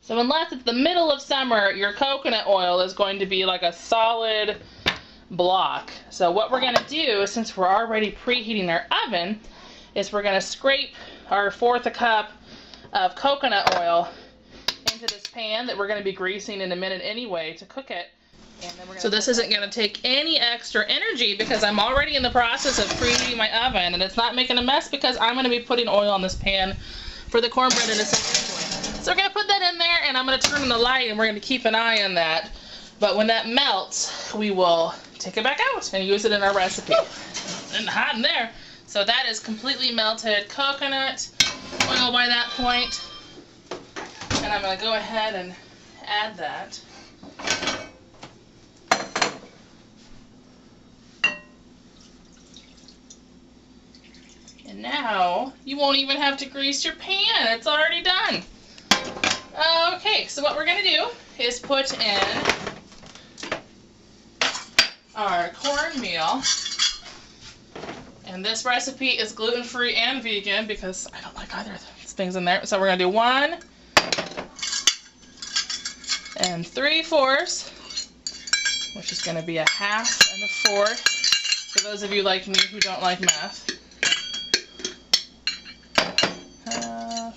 So unless it's the middle of summer, your coconut oil is going to be like a solid block. So what we're going to do, since we're already preheating our oven, is we're going to scrape our 1/4 cup of coconut oil into this pan that we're going to be greasing in a minute anyway to cook it. And then so this isn't going to take any extra energy because I'm already in the process of preheating my oven, and it's not making a mess because I'm going to be putting oil on this pan for the cornbread in a second. So we're going to put that in there, and I'm going to turn on the light, and we're going to keep an eye on that. But when that melts, we will take it back out and use it in our recipe. And hot in there. So that is completely melted coconut oil by that point. And I'm going to go ahead and add that. And now you won't even have to grease your pan. It's already done. Okay, so what we're going to do is put in our cornmeal. And this recipe is gluten-free and vegan because I don't like either of those things in there. So we're going to do 1 3/4, which is going to be 1/2 and 1/4 for those of you like me who don't like math. 1/2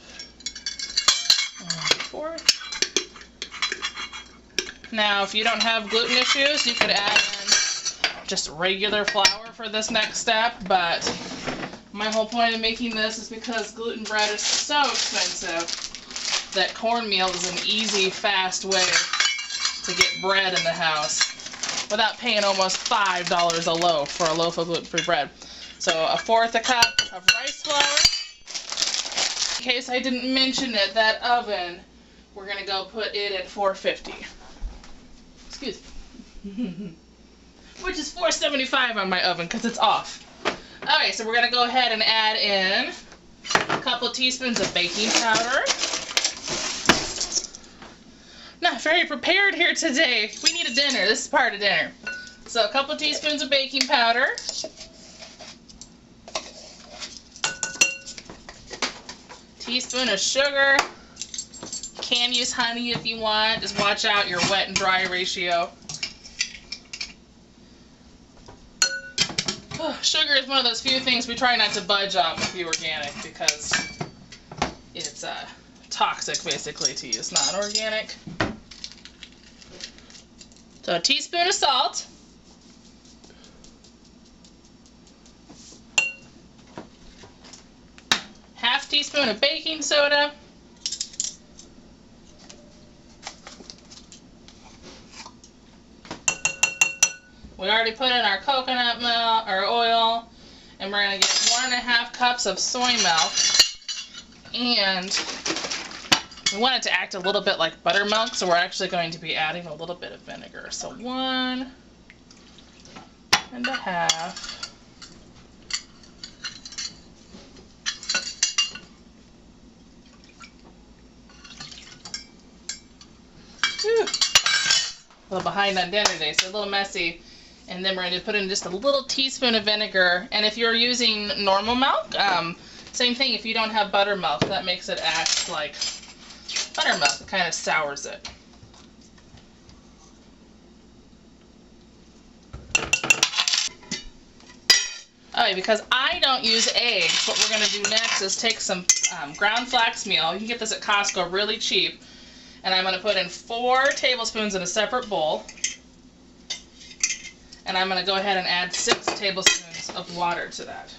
and 1/4. Now, if you don't have gluten issues, you could add in just regular flour for this next step, but my whole point of making this is because gluten bread is so expensive that cornmeal is an easy, fast way to get bread in the house without paying almost $5 a loaf for a loaf of gluten-free bread. So 1/4 cup of rice flour. In case I didn't mention it, that oven, we're going to go put it at 450. Excuse me. Which is 475 on my oven because it's off. Okay, so we're going to go ahead and add in a couple teaspoons of baking powder. Not very prepared here today. We need a dinner. This is part of dinner. So a couple teaspoons of baking powder. Teaspoon of sugar. You can use honey if you want. Just watch out your wet and dry ratio. Sugar is one of those few things we try not to budge on with the organic because it's toxic basically to use non-organic. So a teaspoon of salt. Half teaspoon of baking soda. We already put in our coconut milk or oil, and we're going to get 1 1/2 cups of soy milk. And we want it to act a little bit like buttermilk, so we're actually going to be adding a little bit of vinegar. So 1 1/2. Whew. A little behind on dinner today, so a little messy. And then we're going to put in just a little teaspoon of vinegar. And if you're using normal milk, same thing. If you don't have buttermilk, that makes it act like buttermilk. It kind of sours it. Alright, because I don't use eggs, what we're going to do next is take some ground flax meal. You can get this at Costco really cheap. And I'm going to put in 4 tablespoons in a separate bowl. And I'm going to go ahead and add 6 tablespoons of water to that.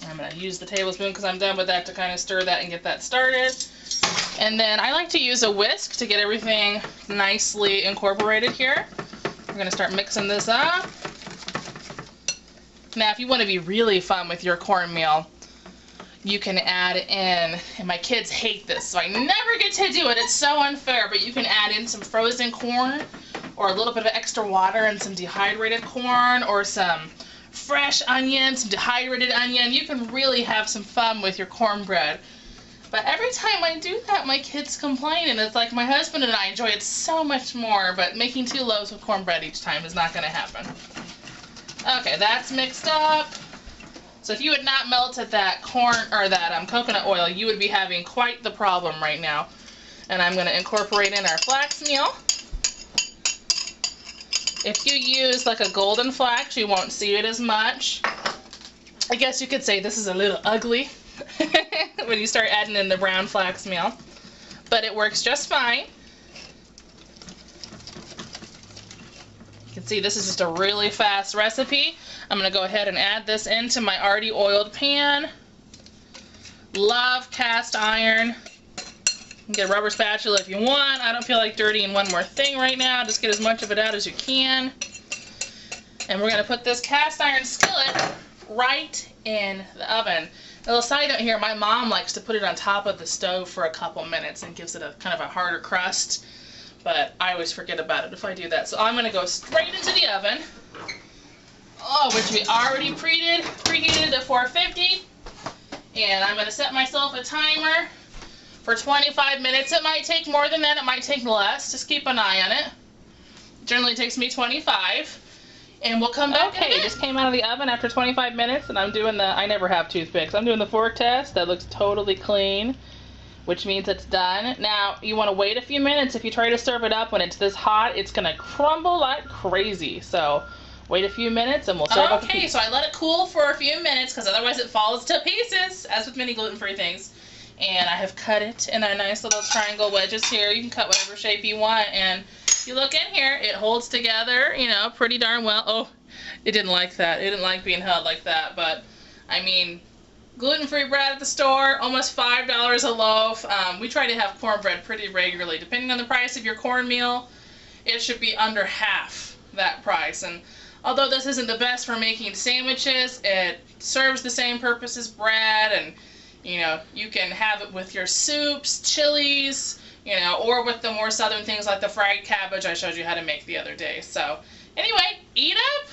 I'm going to use the tablespoon because I'm done with that to kind of stir that and get that started. And then I like to use a whisk to get everything nicely incorporated here. We're going to start mixing this up. Now, if you want to be really fun with your cornmeal, you can add in, and my kids hate this, so I never get to do it. It's so unfair, but you can add in some frozen corn or a little bit of extra water and some dehydrated corn or some fresh onion, some dehydrated onion. You can really have some fun with your cornbread. But every time I do that, my kids complain, and it's like my husband and I enjoy it so much more, but making 2 loaves of cornbread each time is not going to happen. Okay, that's mixed up. So if you had not melted that coconut oil, you would be having quite the problem right now. And I'm going to incorporate in our flax meal. If you use like a golden flax, you won't see it as much. I guess you could say this is a little ugly when you start adding in the brown flax meal. But it works just fine. You can see this is just a really fast recipe. I'm going to go ahead and add this into my already oiled pan. Love cast iron. You can get a rubber spatula if you want. I don't feel like dirtying one more thing right now. Just get as much of it out as you can. And we're going to put this cast iron skillet right in the oven. A little side note here, my mom likes to put it on top of the stove for a couple minutes and gives it a kind of a harder crust. But I always forget about it if I do that. So I'm going to go straight into the oven. Which we already preheated to 450. And I'm going to set myself a timer for 25 minutes. It might take more than that, it might take less. Just keep an eye on it. Generally takes me 25. And we'll come back. Okay, it just came out of the oven after 25 minutes, and I'm doing I never have toothpicks. I'm doing the fork test. That looks totally clean, which means it's done. Now, you want to wait a few minutes. If you try to serve it up when it's this hot, it's going to crumble like crazy. So wait a few minutes and we'll serve up. Okay, so I let it cool for a few minutes because otherwise it falls to pieces, as with many gluten-free things. And I have cut it in our nice little triangle wedges here. You can cut whatever shape you want. And if you look in here, it holds together, you know, pretty darn well. Oh, it didn't like that. It didn't like being held like that. But, I mean, gluten-free bread at the store, almost $5 a loaf. We try to have cornbread pretty regularly. Depending on the price of your cornmeal, it should be under half that price. And although this isn't the best for making sandwiches, it serves the same purpose as bread, and you know, you can have it with your soups, chilies, you know, or with the more southern things like the fried cabbage I showed you how to make the other day. So, anyway, eat up!